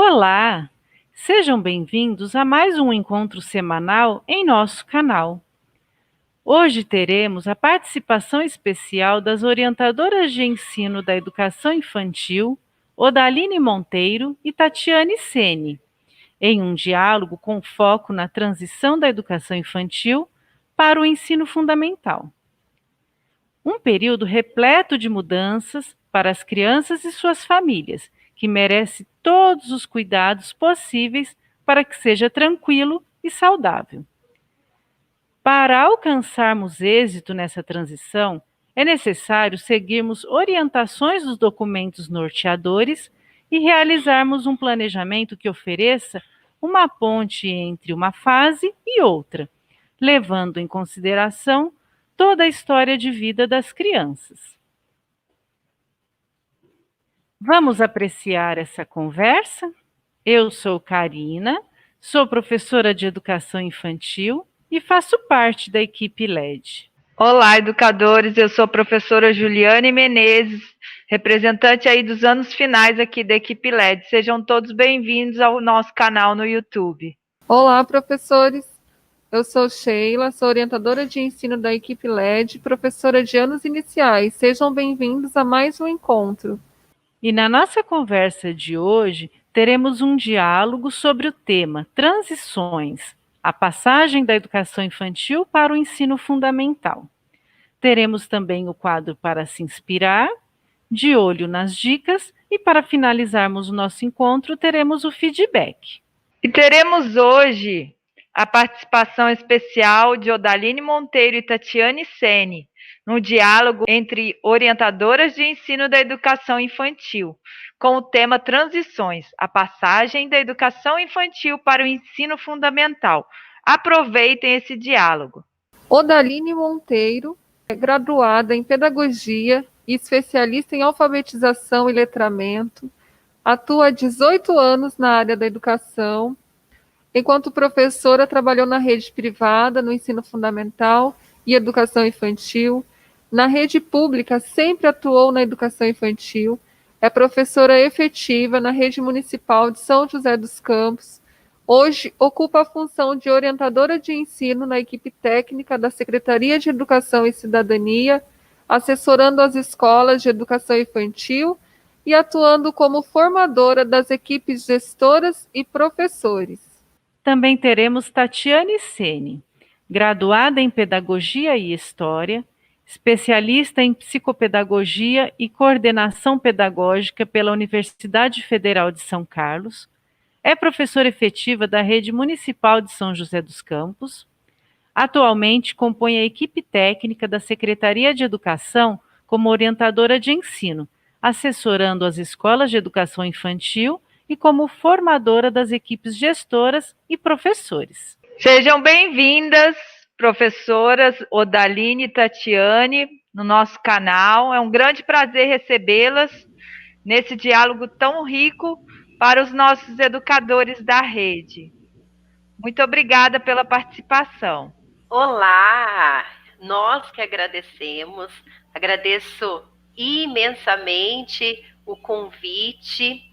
Olá! Sejam bem-vindos a mais um encontro semanal em nosso canal. Hoje teremos a participação especial das orientadoras de ensino da educação infantil, Odaline Monteiro e Tatiane Sene, em um diálogo com foco na transição da educação infantil para o ensino fundamental. Um período repleto de mudanças para as crianças e suas famílias, que merece todos os cuidados possíveis para que seja tranquilo e saudável. Para alcançarmos êxito nessa transição, é necessário seguirmos orientações dos documentos norteadores e realizarmos um planejamento que ofereça uma ponte entre uma fase e outra, levando em consideração toda a história de vida das crianças. Vamos apreciar essa conversa? Eu sou Karina, sou professora de educação infantil e faço parte da equipe LED. Olá, educadores, eu sou a professora Juliane Menezes, representante aí dos anos finais aqui da equipe LED. Sejam todos bem-vindos ao nosso canal no YouTube. Olá, professores. Eu sou Sheila, sou orientadora de ensino da equipe LED, professora de anos iniciais. Sejam bem-vindos a mais um encontro. E na nossa conversa de hoje, teremos um diálogo sobre o tema Transições, a passagem da educação infantil para o ensino fundamental. Teremos também o quadro para se inspirar, de olho nas dicas e para finalizarmos o nosso encontro, teremos o feedback. E teremos hoje a participação especial de Odaline Monteiro e Tatiane Sene, no diálogo entre orientadoras de ensino da educação infantil, com o tema Transições, a passagem da educação infantil para o ensino fundamental. Aproveitem esse diálogo. Odaline Monteiro é graduada em Pedagogia e especialista em Alfabetização e Letramento. Atua há 18 anos na área da educação. Enquanto professora, trabalhou na rede privada, no ensino fundamental e educação infantil. Na rede pública, sempre atuou na educação infantil. É professora efetiva na rede municipal de São José dos Campos. Hoje, ocupa a função de orientadora de ensino na equipe técnica da Secretaria de Educação e Cidadania, assessorando as escolas de educação infantil e atuando como formadora das equipes gestoras e professores. Também teremos Tatiane Sene, graduada em Pedagogia e História, especialista em Psicopedagogia e Coordenação Pedagógica pela Universidade Federal de São Carlos, é professora efetiva da Rede Municipal de São José dos Campos. Atualmente compõe a equipe técnica da Secretaria de Educação como orientadora de ensino, assessorando as escolas de educação infantil e como formadora das equipes gestoras e professores. Sejam bem-vindas, professoras Odaline e Tatiane, no nosso canal. É um grande prazer recebê-las nesse diálogo tão rico para os nossos educadores da rede. Muito obrigada pela participação. Olá! Nós que agradecemos, agradeço imensamente o convite,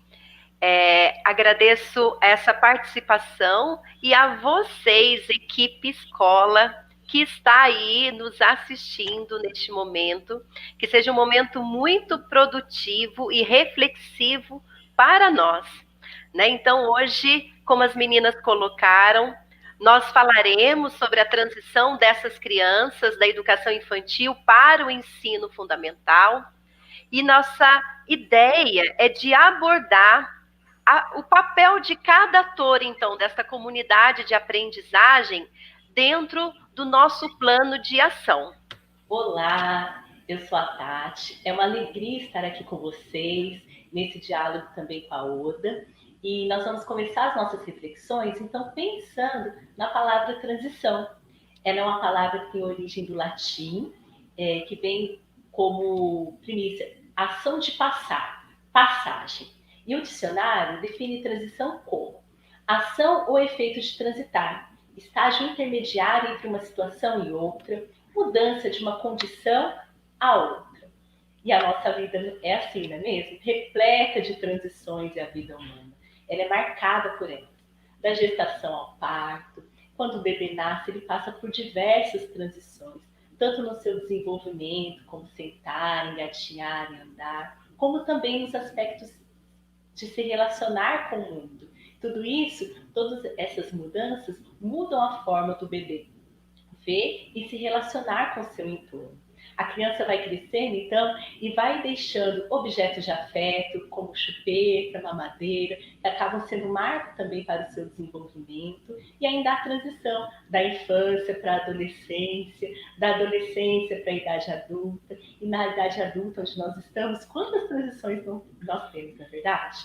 agradeço essa participação e a vocês, equipe escola, que está aí nos assistindo neste momento, que seja um momento muito produtivo e reflexivo para nós, né? Então, hoje, como as meninas colocaram, nós falaremos sobre a transição dessas crianças da educação infantil para o ensino fundamental. E nossa ideia é de abordar o papel de cada ator, então, dessa comunidade de aprendizagem dentro do nosso plano de ação. Olá, eu sou a Tati. É uma alegria estar aqui com vocês, nesse diálogo também com a Oda. E nós vamos começar as nossas reflexões, então, pensando na palavra transição. Ela é uma palavra que tem origem do latim, que vem como primícia, ação de passar, passagem. E o dicionário define transição como ação ou efeito de transitar, estágio intermediário entre uma situação e outra, mudança de uma condição a outra. E a nossa vida é assim, não é mesmo? Repleta de transições é a vida humana. ela é marcada por ela. Da gestação ao parto, quando o bebê nasce, ele passa por diversas transições, tanto no seu desenvolvimento, como sentar, engatinhar e andar, como também nos aspectos de se relacionar com o mundo. Tudo isso, todas essas mudanças mudam a forma do bebê ver e se relacionar com o seu entorno. A criança vai crescendo, então, e vai deixando objetos de afeto, como chupeta, mamadeira, que acabam sendo marco também para o seu desenvolvimento, e ainda a transição da infância para a adolescência, da adolescência para a idade adulta, e na idade adulta, onde nós estamos, quantas transições nós temos, na verdade?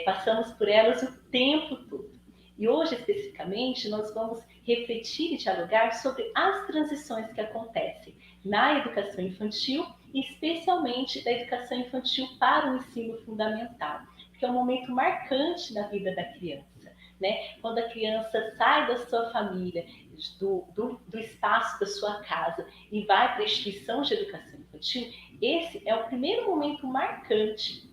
Passamos por elas o tempo todo. E hoje, especificamente, nós vamos refletir e dialogar sobre as transições que acontecem na educação infantil, e especialmente da educação infantil para o ensino fundamental, que é um momento marcante na vida da criança, né? Quando a criança sai da sua família, do espaço da sua casa e vai para a instituição de educação infantil, esse é o primeiro momento marcante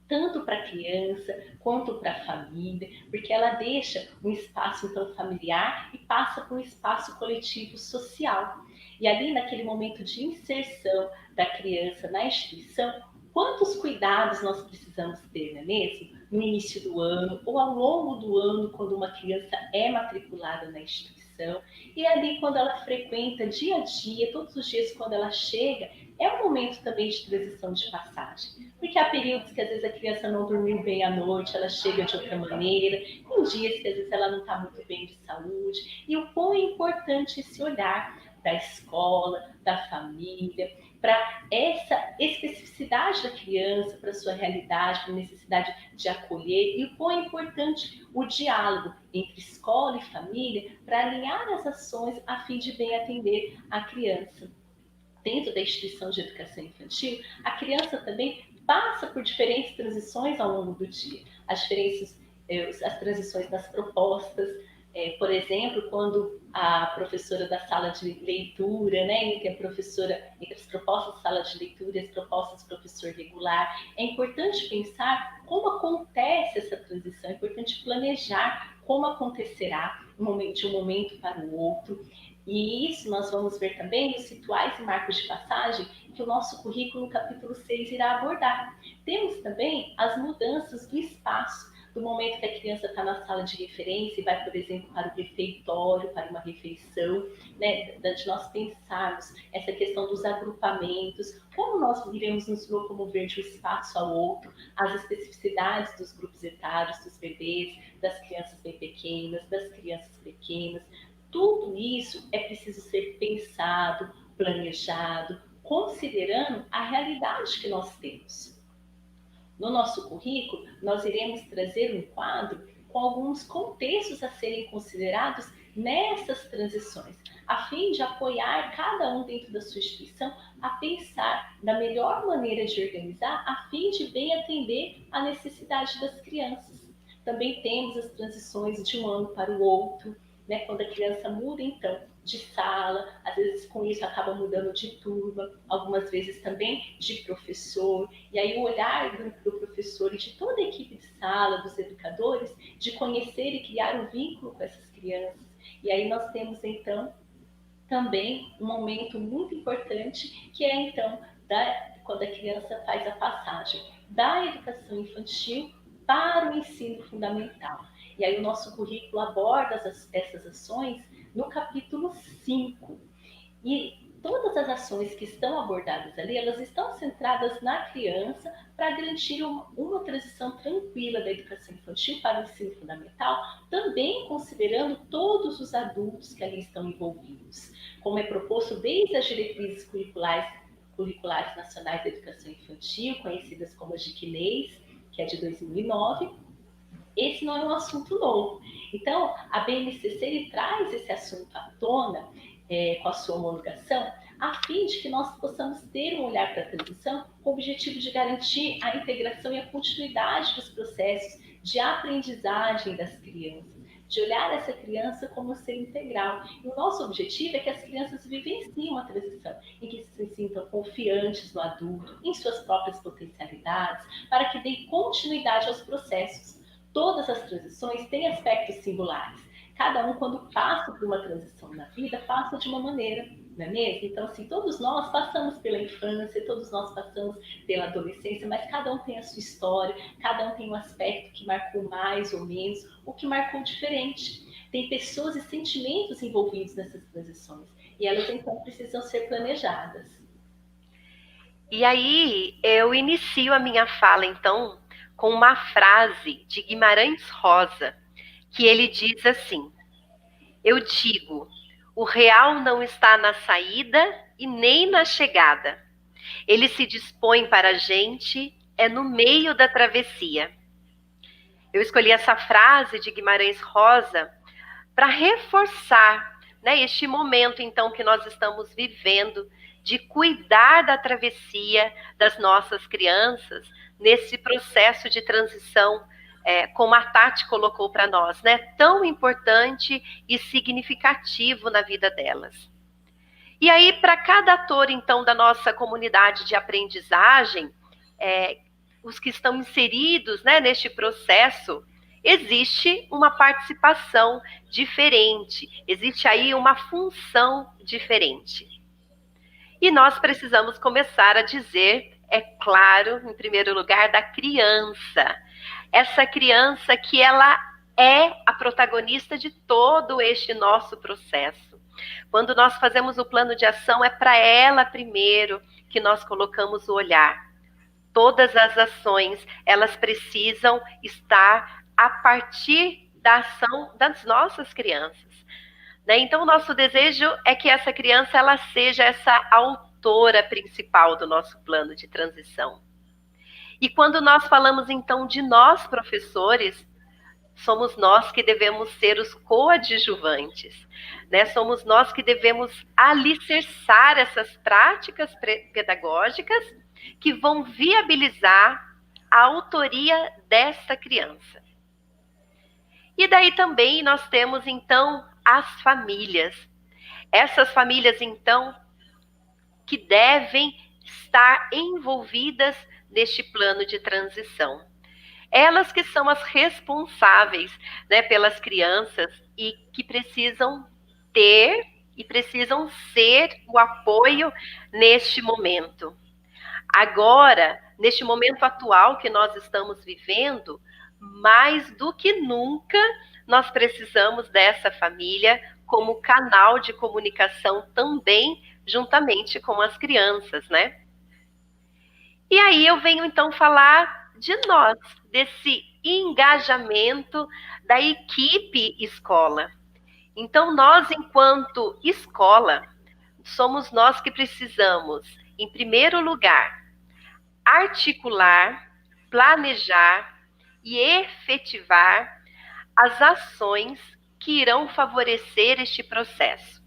tanto para a criança quanto para a família, porque ela deixa um espaço então familiar e passa por um espaço coletivo social. E ali naquele momento de inserção da criança na instituição, quantos cuidados nós precisamos ter, não é mesmo? No início do ano ou ao longo do ano, quando uma criança é matriculada na instituição, e ali quando ela frequenta dia a dia, todos os dias quando ela chega, é um momento também de transição de passagem. Porque há períodos que às vezes a criança não dormiu bem à noite, ela chega de outra maneira, tem dias que às vezes ela não está muito bem de saúde, e o quão é importante esse olhar da escola, da família, para essa especificidade da criança, para a sua realidade, para a necessidade de acolher, e o quão é importante o diálogo entre escola e família para alinhar as ações a fim de bem atender a criança. Dentro da instituição de educação infantil, a criança também passa por diferentes transições ao longo do dia. As transições das propostas, por exemplo, quando a professora da sala de leitura, né, entre as propostas de sala de leitura e as propostas do professor regular, é importante pensar como acontece essa transição, é importante planejar como acontecerá de um momento para o outro. E isso nós vamos ver também nos rituais e marcos de passagem que o nosso currículo, no capítulo 6, irá abordar. Temos também as mudanças do espaço, do momento que a criança está na sala de referência e vai, por exemplo, para o refeitório, para uma refeição, né, de nós pensarmos essa questão dos agrupamentos, como nós iremos nos locomover de um espaço ao outro, as especificidades dos grupos etários, dos bebês, das crianças bem pequenas, das crianças pequenas. Tudo isso é preciso ser pensado, planejado, considerando a realidade que nós temos. No nosso currículo, nós iremos trazer um quadro com alguns contextos a serem considerados nessas transições, a fim de apoiar cada um dentro da sua instituição a pensar da melhor maneira de organizar, a fim de bem atender à necessidade das crianças. Também temos as transições de um ano para o outro, né, quando a criança muda, então, de sala, às vezes com isso acaba mudando de turma, algumas vezes também de professor, e aí o olhar do professor e de toda a equipe de sala, dos educadores, de conhecer e criar um vínculo com essas crianças. E aí nós temos, então, também um momento muito importante, que é, então, quando a criança faz a passagem da educação infantil para o ensino fundamental. E aí o nosso currículo aborda essas ações no capítulo 5. E todas as ações que estão abordadas ali, elas estão centradas na criança para garantir uma transição tranquila da educação infantil para o ensino fundamental, também considerando todos os adultos que ali estão envolvidos, como é proposto desde as diretrizes curriculares nacionais da educação infantil, conhecidas como as DICNEIs, que é de 2009, esse não é um assunto novo. Então, a BNCC traz esse assunto à tona com a sua homologação, a fim de que nós possamos ter um olhar para a transição com o objetivo de garantir a integração e a continuidade dos processos de aprendizagem das crianças, de olhar essa criança como ser integral. E o nosso objetivo é que as crianças vivenciem uma transição, em que se sintam confiantes no adulto, em suas próprias potencialidades, para que deem continuidade aos processos. todas as transições têm aspectos singulares. Cada um, quando passa por uma transição na vida, passa de uma maneira, não é mesmo? Então, assim, todos nós passamos pela infância, todos nós passamos pela adolescência, mas cada um tem a sua história, cada um tem um aspecto que marcou mais ou menos, ou que marcou diferente. Tem pessoas e sentimentos envolvidos nessas transições, e elas, então, precisam ser planejadas. E aí, eu inicio a minha fala, então, com uma frase de Guimarães Rosa, que ele diz assim: eu digo, o real não está na saída e nem na chegada. Ele se dispõe para a gente, é no meio da travessia. Eu escolhi essa frase de Guimarães Rosa para reforçar, né, este momento, então, que nós estamos vivendo, de cuidar da travessia das nossas crianças, nesse processo de transição, como a Tati colocou para nós, né, tão importante e significativo na vida delas. E aí, para cada ator, então, da nossa comunidade de aprendizagem, os que estão inseridos, né, neste processo, existe uma participação diferente, existe aí uma função diferente. E nós precisamos começar a dizer, é claro, em primeiro lugar, da criança. Essa criança que ela é a protagonista de todo este nosso processo. Quando nós fazemos o plano de ação, é para ela primeiro que nós colocamos o olhar. Todas as ações, elas precisam estar a partir da ação das nossas crianças. Então, o nosso desejo é que essa criança ela seja essa autora principal do nosso plano de transição. E quando nós falamos, então, de nós, professores, somos nós que devemos ser os coadjuvantes, né? Somos nós que devemos alicerçar essas práticas pedagógicas que vão viabilizar a autoria dessa criança. E daí também nós temos, então, as famílias. Essas famílias, então, que devem estar envolvidas neste plano de transição. Elas que são as responsáveis, né, pelas crianças e que precisam ter e precisam ser o apoio neste momento. Agora, neste momento atual que nós estamos vivendo, mais do que nunca, nós precisamos dessa família como canal de comunicação também, juntamente com as crianças, né? E aí eu venho então falar de nós, desse engajamento da equipe escola. Então, nós, enquanto escola, somos nós que precisamos, em primeiro lugar, articular, planejar e efetivar as ações que irão favorecer este processo.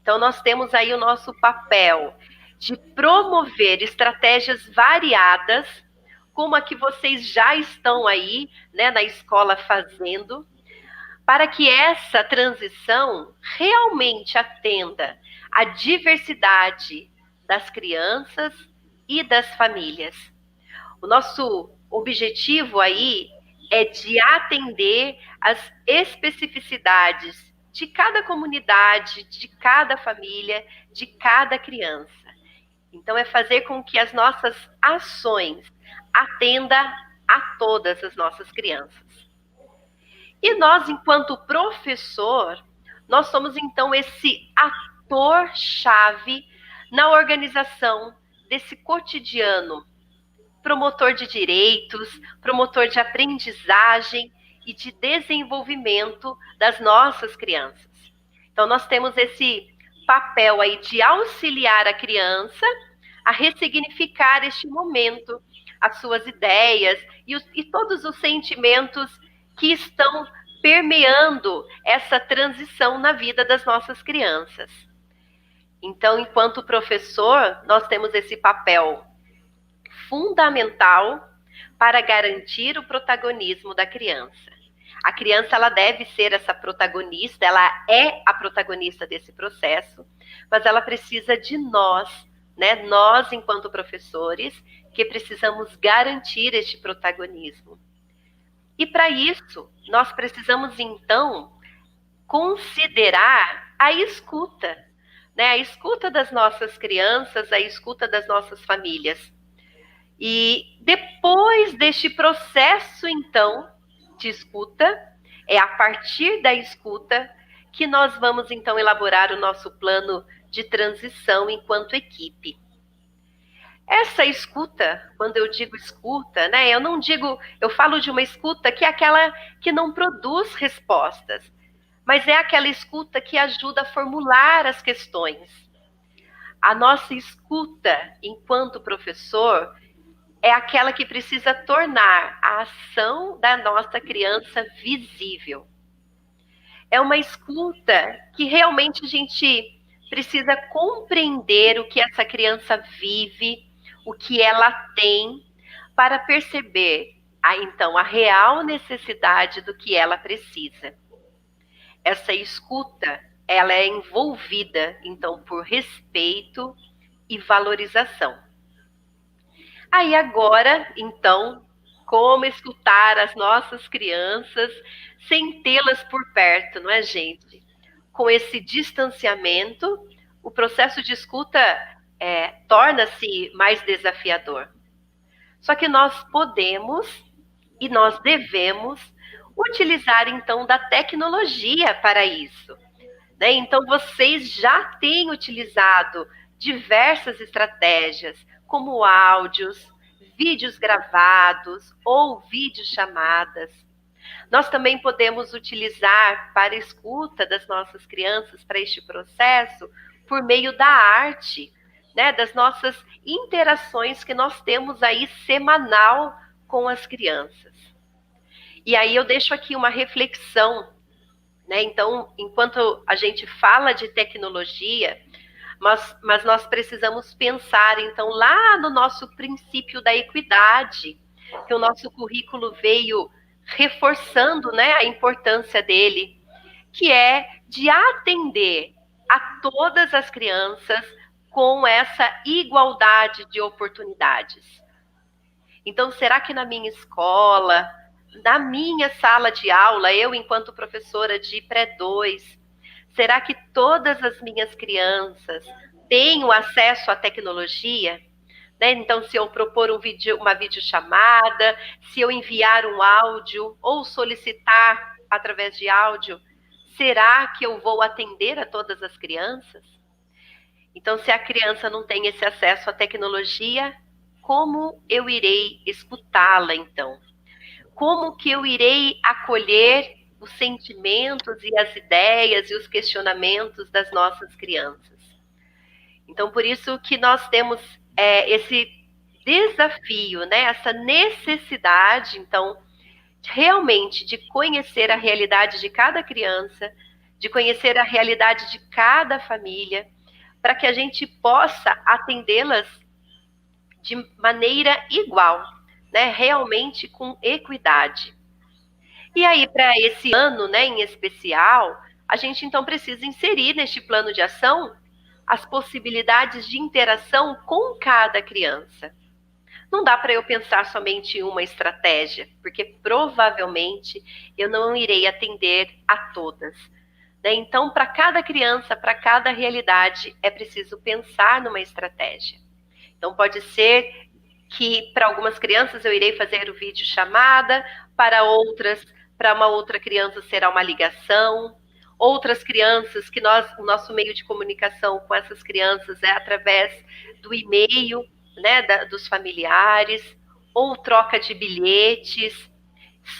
Então, nós temos aí o nosso papel de promover estratégias variadas, como a que vocês já estão aí, né, na escola fazendo, para que essa transição realmente atenda à diversidade das crianças e das famílias. O nosso objetivo aí é de atender às especificidades de cada comunidade, de cada família, de cada criança. Então, é fazer com que as nossas ações atendam a todas as nossas crianças. E nós, enquanto professor, nós somos, então, esse ator-chave na organização desse cotidiano, promotor de direitos, promotor de aprendizagem e de desenvolvimento das nossas crianças. Então, nós temos esse papel aí de auxiliar a criança a ressignificar este momento, as suas ideias e todos os sentimentos que estão permeando essa transição na vida das nossas crianças. Então, enquanto professor, nós temos esse papel fundamental para garantir o protagonismo da criança. A criança ela deve ser essa protagonista, ela é a protagonista desse processo, mas ela precisa de nós, né? Nós, enquanto professores, que precisamos garantir este protagonismo. E para isso, nós precisamos, então, considerar a escuta, né? A escuta das nossas crianças, a escuta das nossas famílias. E depois deste processo, então, de escuta, é a partir da escuta que nós vamos, então, elaborar o nosso plano de transição enquanto equipe. Essa escuta, quando eu digo escuta, né, eu falo de uma escuta que é aquela que não produz respostas, mas é aquela escuta que ajuda a formular as questões. A nossa escuta, enquanto professor, é aquela que precisa tornar a ação da nossa criança visível. É uma escuta que realmente a gente precisa compreender o que essa criança vive, o que ela tem, para perceber, então, a real necessidade do que ela precisa. Essa escuta, ela é envolvida, então, por respeito e valorização. Aí agora, então, como escutar as nossas crianças sem tê-las por perto, não é, gente? Com esse distanciamento, o processo de escuta torna-se mais desafiador. Só que nós podemos e nós devemos utilizar, então, da tecnologia para isso, né? Então, vocês já têm utilizado diversas estratégias, como áudios, vídeos gravados ou videochamadas. Nós também podemos utilizar para a escuta das nossas crianças para este processo por meio da arte, né, das nossas interações que nós temos aí semanal com as crianças. E aí eu deixo aqui uma reflexão, né? Então, enquanto a gente fala de tecnologia, mas nós precisamos pensar, então, lá no nosso princípio da equidade, que o nosso currículo veio reforçando, né, a importância dele, que é de atender a todas as crianças com essa igualdade de oportunidades. Então, será que na minha escola, na minha sala de aula, eu enquanto professora de pré-2, será que todas as minhas crianças têm o acesso à tecnologia? Né? Então, se eu propor uma videochamada, se eu enviar um áudio ou solicitar através de áudio, será que eu vou atender a todas as crianças? Então, se a criança não tem esse acesso à tecnologia, como eu irei escutá-la, então? Como que eu irei acolher os sentimentos e as ideias e os questionamentos das nossas crianças? Então, por isso que nós temos esse desafio, né? Essa necessidade, então, realmente de conhecer a realidade de cada criança, de conhecer a realidade de cada família, para que a gente possa atendê-las de maneira igual, né? Realmente com equidade. E aí, para esse ano, né, em especial, a gente então precisa inserir neste plano de ação as possibilidades de interação com cada criança. Não dá para eu pensar somente em uma estratégia, porque provavelmente eu não irei atender a todas. Né? Então, para cada criança, para cada realidade, é preciso pensar numa estratégia. Então, pode ser que para algumas crianças eu irei fazer o vídeo chamada, para outras, para uma outra criança será uma ligação, outras crianças que o nosso meio de comunicação com essas crianças é através do e-mail, né, dos familiares, ou troca de bilhetes,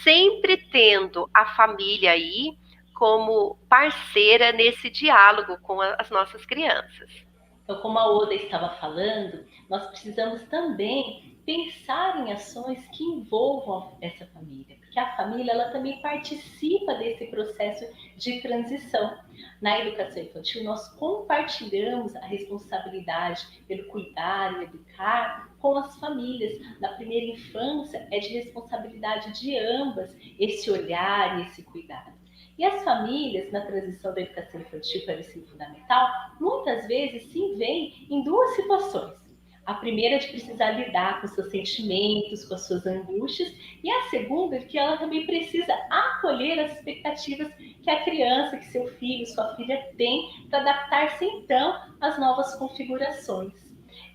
sempre tendo a família aí como parceira nesse diálogo com as nossas crianças. Então, como a Oda estava falando, nós precisamos também pensar em ações que envolvam essa família, porque a família ela também participa desse processo de transição. Na educação infantil, nós compartilhamos a responsabilidade pelo cuidar e educar com as famílias. Na primeira infância, é de responsabilidade de ambas esse olhar e esse cuidado. E as famílias, na transição da educação infantil para o ensino fundamental, muitas vezes se veem em duas situações. A primeira é de precisar lidar com seus sentimentos, com as suas angústias, e a segunda é que ela também precisa acolher as expectativas que a criança, que seu filho, sua filha tem para adaptar-se então às novas configurações.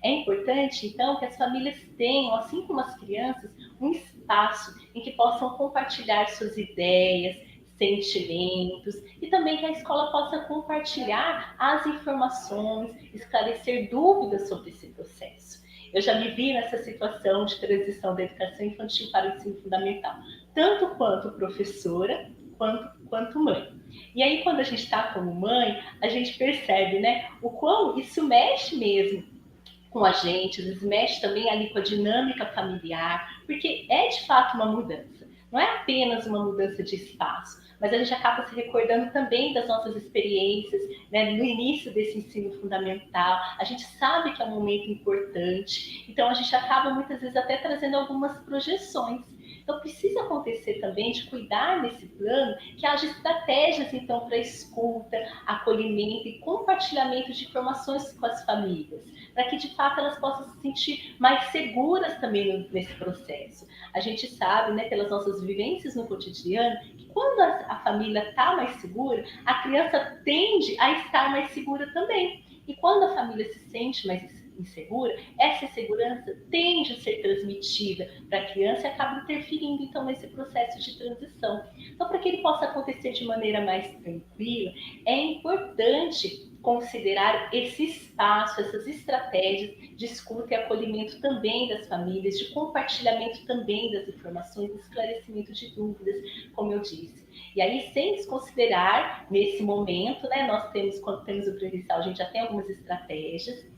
É importante, então, que as famílias tenham, assim como as crianças, um espaço em que possam compartilhar suas ideias, sentimentos, e também que a escola possa compartilhar as informações, esclarecer dúvidas sobre esse processo. Eu já me vi nessa situação de transição da educação infantil para o ensino fundamental, tanto quanto professora, quanto mãe. E aí, quando a gente está como mãe, a gente percebe, né, o quão isso mexe mesmo com a gente, às vezes mexe também ali com a dinâmica familiar, porque é de fato uma mudança. Não é apenas uma mudança de espaço, mas a gente acaba se recordando também das nossas experiências, né, no início desse ensino fundamental. A gente sabe que é um momento importante, então a gente acaba muitas vezes até trazendo algumas projeções. Então precisa acontecer também de cuidar nesse plano que haja estratégias então para escuta, acolhimento e compartilhamento de informações com as famílias, para que de fato elas possam se sentir mais seguras também nesse processo. A gente sabe, né, pelas nossas vivências no cotidiano, que quando a família está mais segura, a criança tende a estar mais segura também. E quando a família se sente mais insegura, essa insegurança tende a ser transmitida para a criança e acaba interferindo então nesse processo de transição. Então, para que ele possa acontecer de maneira mais tranquila, é importante considerar esse espaço, essas estratégias de escuta e acolhimento também das famílias, de compartilhamento também das informações, de esclarecimento de dúvidas, como eu disse. E aí, sem desconsiderar, nesse momento, né, nós temos, quando temos o presencial, a gente já tem algumas estratégias,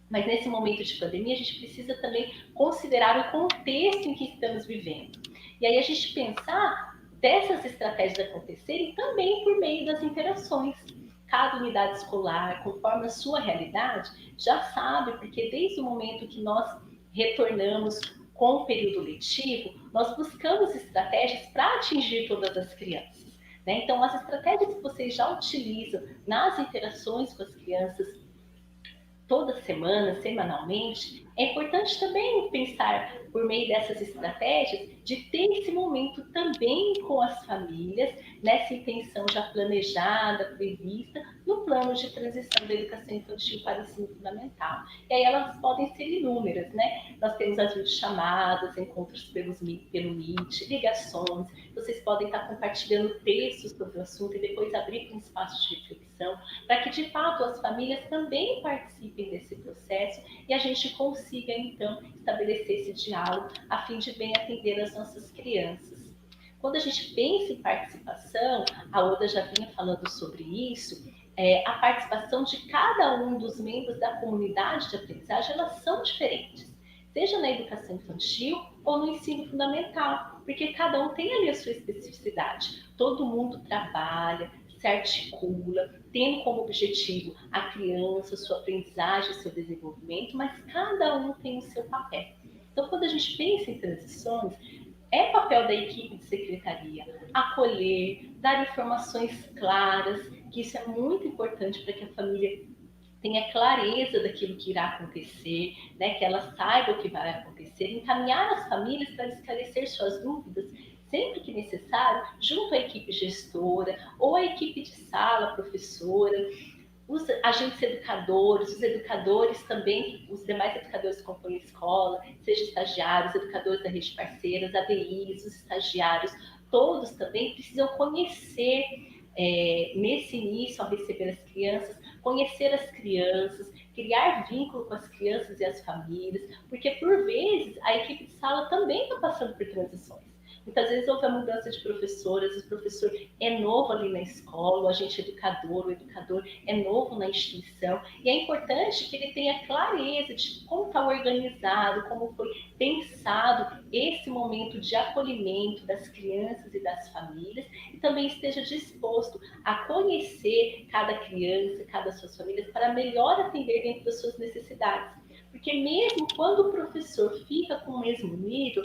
mas nesse momento de pandemia, a gente precisa também considerar o contexto em que estamos vivendo. E aí a gente pensar dessas estratégias acontecerem também por meio das interações. Cada unidade escolar, conforme a sua realidade, já sabe, porque desde o momento que nós retornamos com o período letivo, nós buscamos estratégias para atingir todas as crianças. Né? Então, as estratégias que vocês já utilizam nas interações com as crianças, toda semana, semanalmente, é importante também pensar, por meio dessas estratégias, de ter esse momento também com as famílias, nessa intenção já planejada, prevista, no plano de transição da educação infantil para o ensino fundamental. E aí elas podem ser inúmeras, né? Nós temos as videochamadas, encontros pelo Meet, ligações, vocês podem estar compartilhando textos sobre o assunto e depois abrir para um espaço de reflexão, para que de fato as famílias também participem desse processo e a gente consiga então estabelecer esse diálogo a fim de bem atender as nossas crianças. Quando a gente pensa em participação, a Oda já vinha falando sobre isso, a participação de cada um dos membros da comunidade de aprendizagem, elas são diferentes, seja na educação infantil ou no ensino fundamental, porque cada um tem ali a sua especificidade. Todo mundo trabalha, se articula, tendo como objetivo a criança, sua aprendizagem, seu desenvolvimento, mas cada um tem o seu papel. Então, quando a gente pensa em transições, é papel da equipe de secretaria acolher, dar informações claras, que isso é muito importante para que a família tenha clareza daquilo que irá acontecer, né, que ela saiba o que vai acontecer, encaminhar as famílias para esclarecer suas dúvidas, sempre que necessário, junto à equipe gestora ou à equipe de sala, professora, os agentes educadores, os educadores também, os demais educadores que compõem a escola, seja estagiários, educadores da rede parceiras, ADIs, os estagiários, todos também precisam conhecer, nesse início, ao receber as crianças, conhecer as crianças, criar vínculo com as crianças e as famílias, porque por vezes a equipe de sala também está passando por transições. Muitas vezes houve a mudança de professores, o professor é novo ali na escola, o agente educador, o educador é novo na instituição, e é importante que ele tenha clareza de como está organizado, como foi pensado esse momento de acolhimento das crianças e das famílias, e também esteja disposto a conhecer cada criança, cada suas famílias, para melhor atender dentro das suas necessidades. Porque mesmo quando o professor fica com o mesmo nível,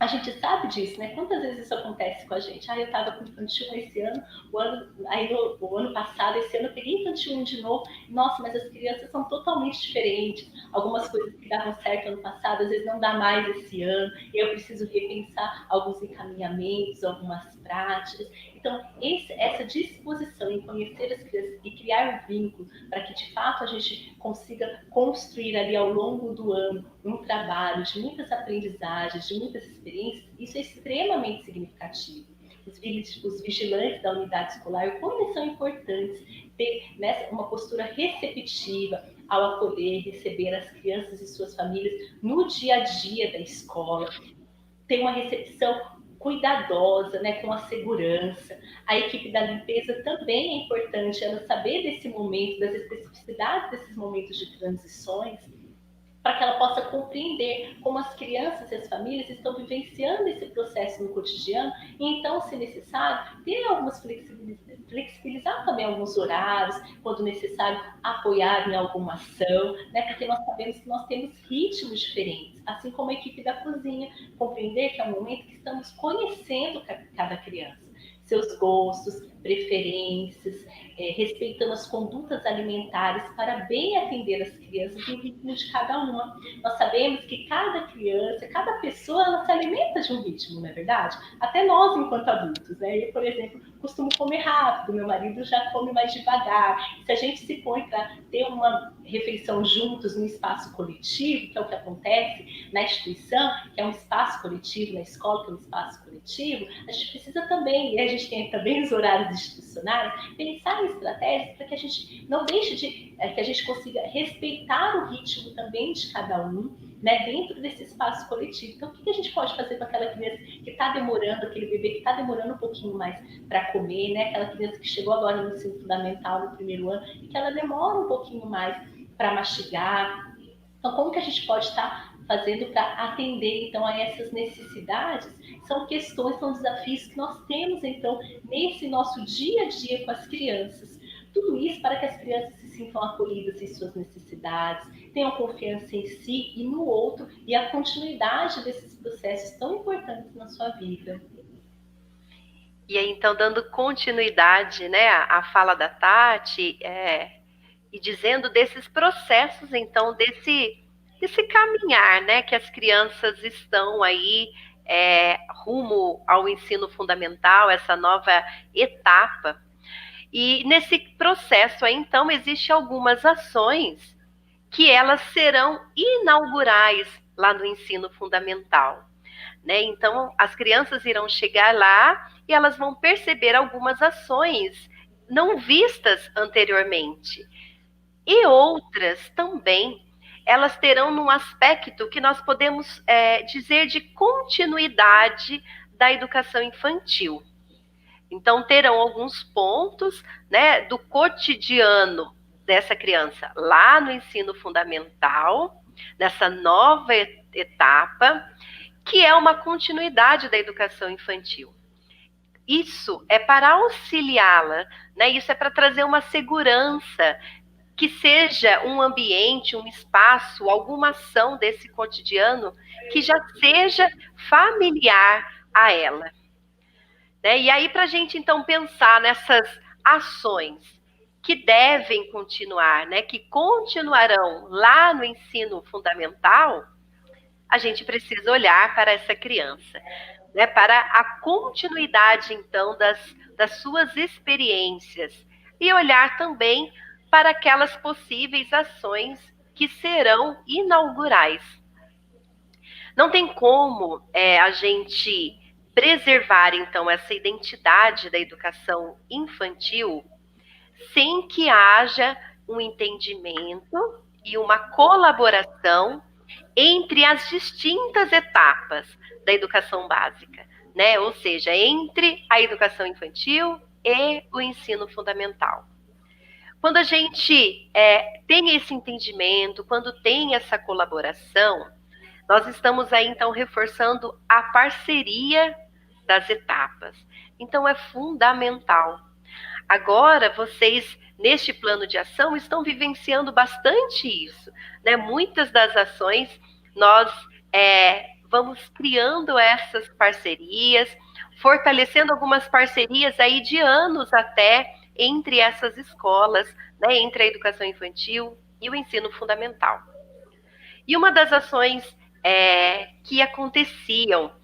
A gente sabe disso, né? Quantas vezes isso acontece com a gente? Eu estava com infantil esse ano, o ano passado, esse ano eu peguei infantil 1 de novo. Nossa, mas as crianças são totalmente diferentes. Algumas coisas que davam certo ano passado, às vezes não dá mais esse ano. Eu preciso repensar alguns encaminhamentos, algumas práticas. Então, essa disposição em conhecer as crianças e criar um vínculo para que, de fato, a gente consiga construir ali ao longo do ano um trabalho de muitas aprendizagens, de muitas experiências, isso é extremamente significativo. Os vigilantes da unidade escolar, como eles são importantes, ter uma postura receptiva ao acolher, receber as crianças e suas famílias no dia a dia da escola, ter uma recepção cuidadosa, né, com a segurança. A equipe da limpeza também é importante, ela saber desse momento, das especificidades desses momentos de transições, para que ela possa compreender como as crianças e as famílias estão vivenciando esse processo no cotidiano e então, se necessário, ter algumas flexibilizar também alguns horários, quando necessário, apoiar em alguma ação, né? Porque nós sabemos que nós temos ritmos diferentes, assim como a equipe da cozinha, compreender que é um momento que estamos conhecendo cada criança, seus gostos, preferências, respeitando as condutas alimentares para bem atender as crianças no ritmo de cada uma. Nós sabemos que cada criança, cada pessoa, ela se alimenta de um ritmo, não é verdade? Até nós, enquanto adultos, né? Eu, por exemplo, costumo comer rápido, meu marido já come mais devagar. Se a gente se põe para ter uma refeição juntos no espaço coletivo, que é o que acontece na instituição, que é um espaço coletivo, na escola, que é um espaço coletivo, a gente precisa também, e a gente tem também os horários institucionais, pensar em estratégias para que a gente não deixe de, que a gente consiga respeitar o ritmo também de cada um, né, dentro desse espaço coletivo. Então, o que a gente pode fazer com aquela criança que está demorando, aquele bebê que está demorando um pouquinho mais para comer, né, aquela criança que chegou agora no ensino fundamental, no primeiro ano, e que ela demora um pouquinho mais para mastigar. Então, como que a gente pode estar fazendo para atender, então, a essas necessidades? São questões, são desafios que nós temos, então, nesse nosso dia a dia com as crianças. Tudo isso para que as crianças se sintam acolhidas em suas necessidades, tenham confiança em si e no outro, e a continuidade desses processos tão importantes na sua vida. E aí, então, dando continuidade, né, à fala da Tati, e dizendo desses processos, então, desse caminhar, né, que as crianças estão aí rumo ao ensino fundamental, essa nova etapa. E nesse processo aí, então, existem algumas ações que elas serão inaugurais lá no ensino fundamental, né? Então, as crianças irão chegar lá e elas vão perceber algumas ações não vistas anteriormente. E outras também, elas terão num aspecto que nós podemos dizer de continuidade da educação infantil. Então, terão alguns pontos, né, do cotidiano dessa criança lá no ensino fundamental, nessa nova etapa, que é uma continuidade da educação infantil. Isso é para auxiliá-la, né? Isso é para trazer uma segurança, que seja um ambiente, um espaço, alguma ação desse cotidiano que já seja familiar a ela. Né? E aí, para a gente, então, pensar nessas ações que devem continuar, né? Que continuarão lá no ensino fundamental, a gente precisa olhar para essa criança, né? Para a continuidade, então, das suas experiências e olhar também para aquelas possíveis ações que serão inaugurais. Não tem como a gente preservar, então, essa identidade da educação infantil sem que haja um entendimento e uma colaboração entre as distintas etapas da educação básica, né? Ou seja, entre a educação infantil e o ensino fundamental. Quando a gente tem esse entendimento, quando tem essa colaboração, nós estamos aí, então, reforçando a parceria das etapas. Então, é fundamental. Agora, vocês, neste plano de ação, estão vivenciando bastante isso, né? Muitas das ações nós vamos criando essas parcerias, fortalecendo algumas parcerias aí de anos até entre essas escolas, né, entre a educação infantil e o ensino fundamental. E uma das ações que aconteciam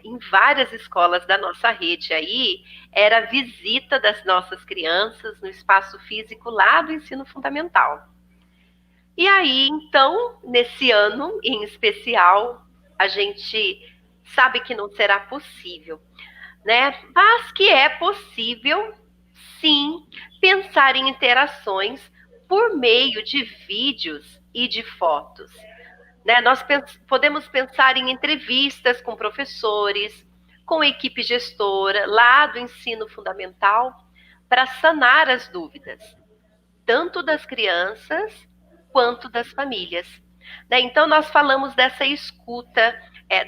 em várias escolas da nossa rede aí era a visita das nossas crianças no espaço físico lá do ensino fundamental. E aí, então, nesse ano em especial, a gente sabe que não será possível, né? Mas que é possível, sim, pensar em interações por meio de vídeos e de fotos. Né? Nós podemos pensar em entrevistas com professores, com equipe gestora lá do ensino fundamental, para sanar as dúvidas, tanto das crianças quanto das famílias. Né? Então, nós falamos dessa escuta,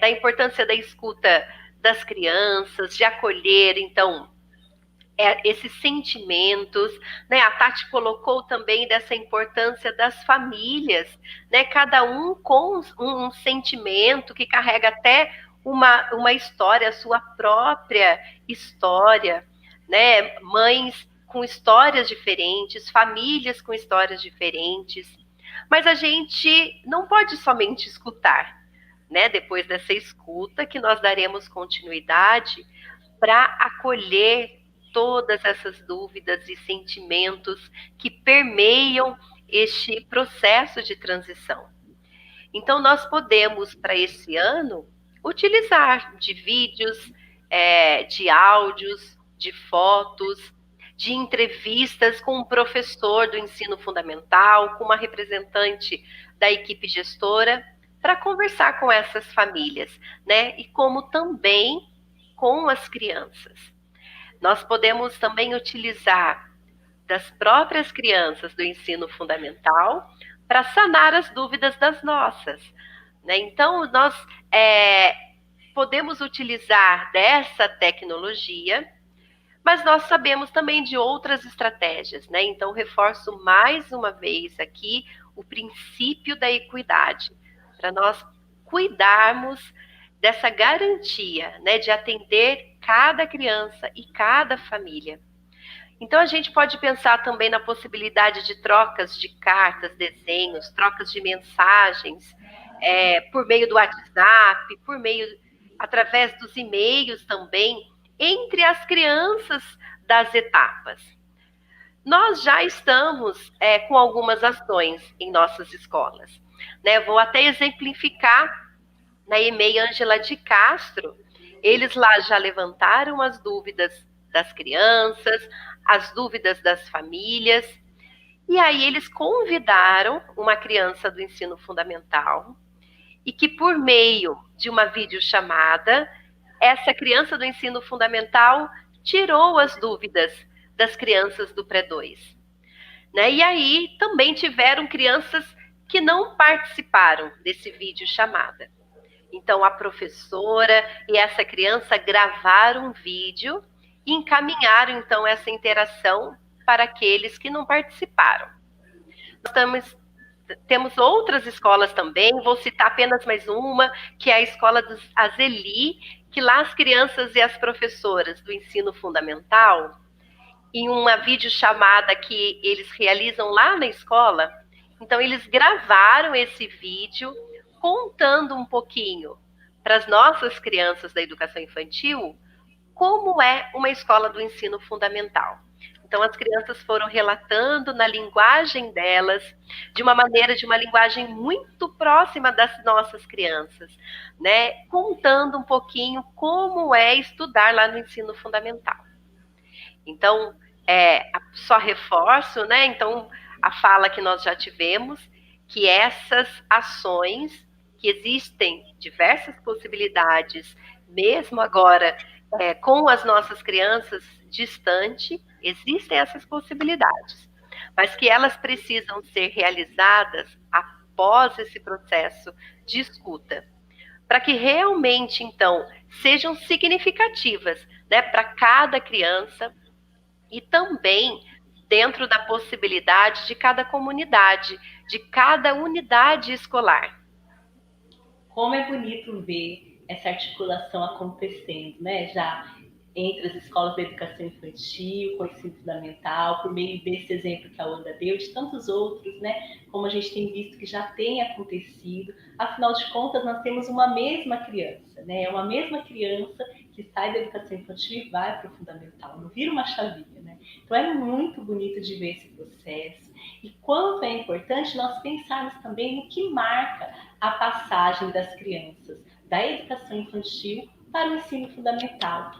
da importância da escuta das crianças, de acolher, então, esses sentimentos, né? A Tati colocou também dessa importância das famílias, né? Cada um com um sentimento que carrega até uma história, a sua própria história, né? Mães com histórias diferentes, famílias com histórias diferentes. Mas a gente não pode somente escutar, né? Depois dessa escuta que nós daremos continuidade para acolher todas essas dúvidas e sentimentos que permeiam este processo de transição. Então, nós podemos, para esse ano, utilizar de vídeos, de áudios, de fotos, de entrevistas com um professor do ensino fundamental, com uma representante da equipe gestora, para conversar com essas famílias, né? E como também com as crianças. Nós podemos também utilizar das próprias crianças do ensino fundamental para sanar as dúvidas das nossas, né? Então, nós podemos utilizar dessa tecnologia, mas nós sabemos também de outras estratégias, né? Então, reforço mais uma vez aqui o princípio da equidade, para nós cuidarmos dessa garantia, né, de atender cada criança e cada família. Então, a gente pode pensar também na possibilidade de trocas de cartas, desenhos, trocas de mensagens, por meio do WhatsApp, através dos e-mails também, entre as crianças das etapas. Nós já estamos com algumas ações em nossas escolas, né? Vou até exemplificar na EMEI Ângela de Castro. Eles lá já levantaram as dúvidas das crianças, as dúvidas das famílias, e aí eles convidaram uma criança do ensino fundamental, e que por meio de uma videochamada, essa criança do ensino fundamental tirou as dúvidas das crianças do pré-2. Né? E aí também tiveram crianças que não participaram desse videochamada. Então, a professora e essa criança gravaram um vídeo e encaminharam, então, essa interação para aqueles que não participaram. Nós temos outras escolas também, vou citar apenas mais uma, que é a escola dos Azeli, que lá as crianças e as professoras do ensino fundamental, em uma videochamada que eles realizam lá na escola, então eles gravaram esse vídeo contando um pouquinho para as nossas crianças da educação infantil como é uma escola do ensino fundamental. Então, as crianças foram relatando na linguagem delas, de uma linguagem muito próxima das nossas crianças, né? Contando um pouquinho como é estudar lá no ensino fundamental. Então, só reforço, né? Então, a fala que nós já tivemos, que essas ações, que existem diversas possibilidades, mesmo agora com as nossas crianças distante, existem essas possibilidades, mas que elas precisam ser realizadas após esse processo de escuta, para que realmente, então, sejam significativas, né, para cada criança e também dentro da possibilidade de cada comunidade, de cada unidade escolar. Como é bonito ver essa articulação acontecendo, né? Já entre as escolas da educação infantil, com o ensino fundamental, por meio desse exemplo que a Oda deu, de tantos outros, né? Como a gente tem visto que já tem acontecido. Afinal de contas, nós temos uma mesma criança, né? É uma mesma criança que sai da educação infantil e vai para o fundamental, não vira uma chavinha, né? Então é muito bonito de ver esse processo. E quanto é importante nós pensarmos também no que marca a passagem das crianças da educação infantil para o ensino fundamental,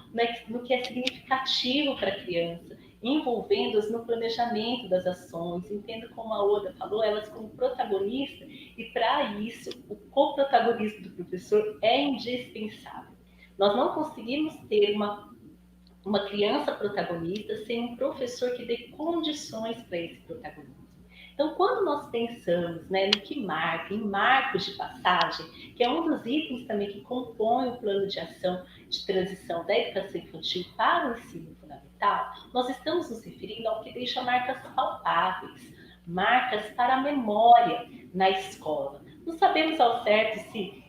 no que é significativo para a criança, envolvendo-as no planejamento das ações, entendo como a Oda falou, elas como protagonista, e para isso o coprotagonismo do professor é indispensável. Nós não conseguimos ter uma criança protagonista sem um professor que dê condições para esse protagonismo. Então, quando nós pensamos, né, no que marca, em marcos de passagem, que é um dos itens também que compõe o plano de ação de transição da educação infantil para o ensino fundamental, nós estamos nos referindo ao que deixa marcas palpáveis, marcas para a memória na escola. Não sabemos ao certo se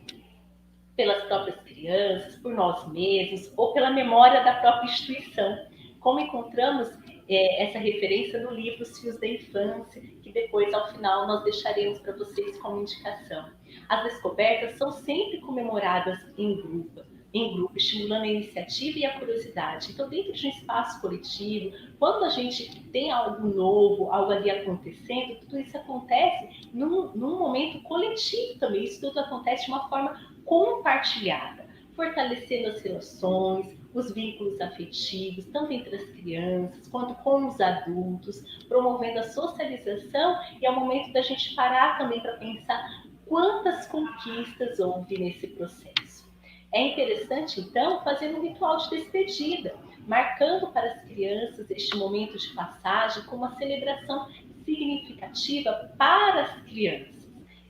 pelas próprias crianças, por nós mesmos, ou pela memória da própria instituição. Como encontramos essa referência no livro Os Fios da Infância, que depois, ao final, nós deixaremos para vocês como indicação. As descobertas são sempre comemoradas em grupo, estimulando a iniciativa e a curiosidade. Então, dentro de um espaço coletivo, quando a gente tem algo novo, algo ali acontecendo, tudo isso acontece num momento coletivo também. Isso tudo acontece de uma forma compartilhada, fortalecendo as relações, os vínculos afetivos, tanto entre as crianças quanto com os adultos, promovendo a socialização, e é o momento da gente parar também para pensar quantas conquistas houve nesse processo. É interessante, então, fazer um ritual de despedida, marcando para as crianças este momento de passagem como uma celebração significativa para as crianças.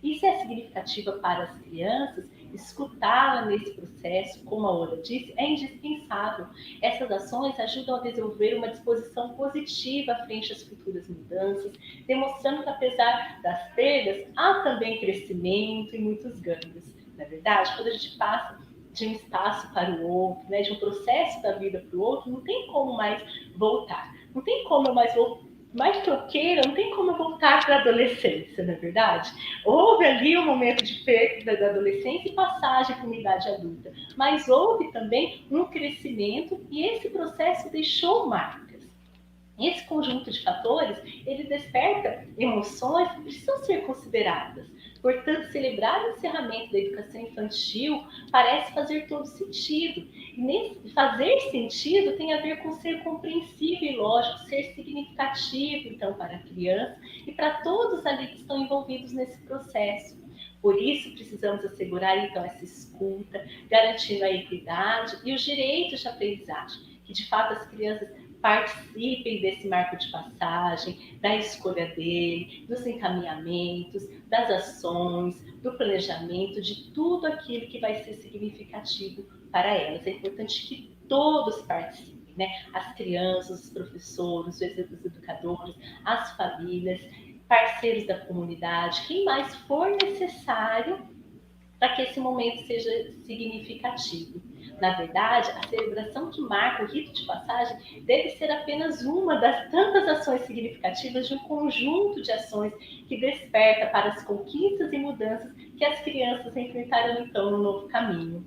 E se é significativa para as crianças, escutá-la nesse processo, como a Oda disse, é indispensável. Essas ações ajudam a desenvolver uma disposição positiva frente às futuras mudanças, demonstrando que, apesar das perdas, há também crescimento e muitos ganhos. Na verdade, quando a gente passa de um espaço para o outro, né, de um processo da vida para o outro, não tem como mais voltar. Não tem como eu mais que eu queira, não tem como eu voltar para a adolescência, não é verdade? Houve ali um momento de perda da adolescência e passagem para uma idade adulta, mas houve também um crescimento e esse processo deixou marcas. Esse conjunto de fatores, ele desperta emoções que precisam ser consideradas. Portanto, celebrar o encerramento da educação infantil parece fazer todo sentido. E nesse fazer sentido tem a ver com ser compreensível e lógico, ser significativo, então, para a criança e para todos ali que estão envolvidos nesse processo. Por isso, precisamos assegurar, então, essa escuta, garantindo a equidade e os direitos de aprendizagem, que, de fato, as crianças participem desse marco de passagem, da escolha dele, dos encaminhamentos, das ações, do planejamento, de tudo aquilo que vai ser significativo para elas. É importante que todos participem, né? As crianças, os professores, os educadores, as famílias, parceiros da comunidade, quem mais for necessário para que esse momento seja significativo. Na verdade, a celebração que marca o rito de passagem deve ser apenas uma das tantas ações significativas de um conjunto de ações que desperta para as conquistas e mudanças que as crianças enfrentarão então no novo caminho.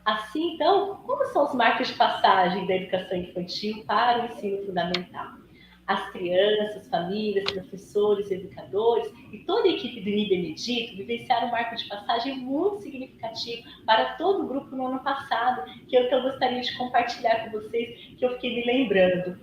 Assim, então, como são os marcos de passagem da educação infantil para o ensino fundamental? As crianças, famílias, professores, educadores e toda a equipe do NI Benedito vivenciaram um marco de passagem muito significativo para todo o grupo no ano passado, que eu gostaria de compartilhar com vocês, que eu fiquei me lembrando.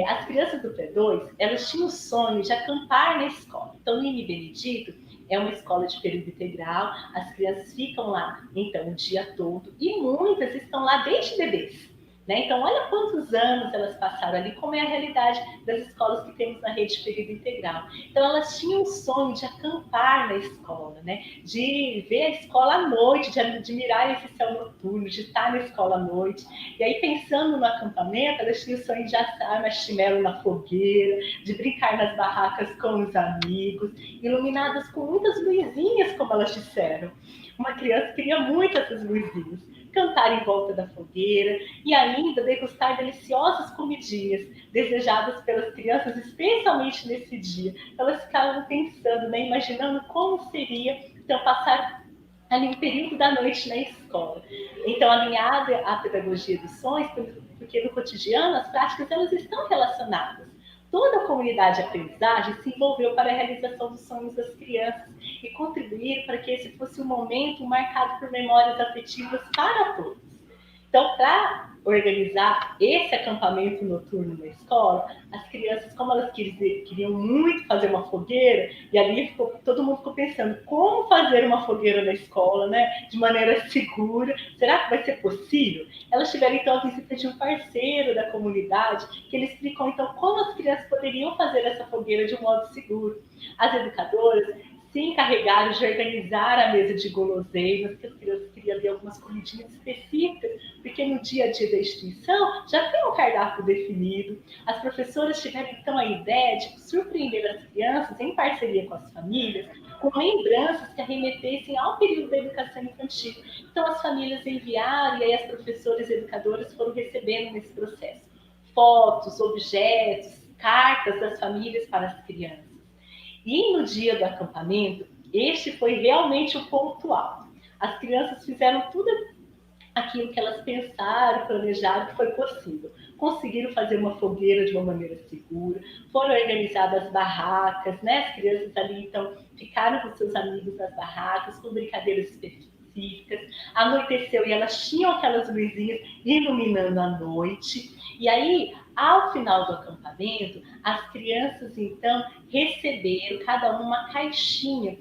As crianças do Pré-2, elas tinham o sonho de acampar na escola. Então, no NI Benedito, é uma escola de período integral, as crianças ficam lá, então, o dia todo, e muitas estão lá desde bebês. né? Então, olha quantos anos elas passaram ali, como é a realidade das escolas que temos na rede período integral. Então, elas tinham o sonho de acampar na escola, né? De ver a escola à noite, de admirar esse céu noturno, de estar na escola à noite. E aí, pensando no acampamento, elas tinham o sonho de assar marshmallow na fogueira, de brincar nas barracas com os amigos, iluminadas com muitas luzinhas, como elas disseram. Uma criança queria muito essas luzinhas, cantar em volta da fogueira e ainda degustar deliciosas comidinhas desejadas pelas crianças, especialmente nesse dia. Elas ficavam pensando, né, imaginando como seria então passar ali um período da noite na escola. Então, alinhada à pedagogia dos sonhos, porque no cotidiano as práticas elas estão relacionadas. Toda a comunidade de aprendizagem se envolveu para a realização dos sonhos das crianças e contribuir para que esse fosse um momento marcado por memórias afetivas para todos. Então, para organizar esse acampamento noturno na escola, as crianças, como elas queriam muito fazer uma fogueira, e ali todo mundo ficou pensando como fazer uma fogueira na escola, né, de maneira segura. Será que vai ser possível? Elas tiveram, então, a visita de um parceiro da comunidade, que ele explicou, então, como as crianças poderiam fazer essa fogueira de um modo seguro. As educadoras se encarregaram de organizar a mesa de guloseimas, que as crianças queriam ver algumas comidinhas específicas, porque no dia a dia da instituição já tem um cardápio definido. As professoras tiveram então a ideia de surpreender as crianças em parceria com as famílias, com lembranças que arremetessem ao período da educação infantil. Então as famílias enviaram e aí as professoras e educadoras foram recebendo nesse processo fotos, objetos, cartas das famílias para as crianças. E no dia do acampamento, este foi realmente o ponto alto. As crianças fizeram tudo aquilo que elas pensaram, planejaram que foi possível. Conseguiram fazer uma fogueira de uma maneira segura, foram organizadas barracas, né? As crianças ali, então, ficaram com seus amigos nas barracas, com brincadeiras específicas. Anoiteceu e elas tinham aquelas luzinhas iluminando a noite. E aí, ao final do acampamento, as crianças, então, receberam cada uma caixinha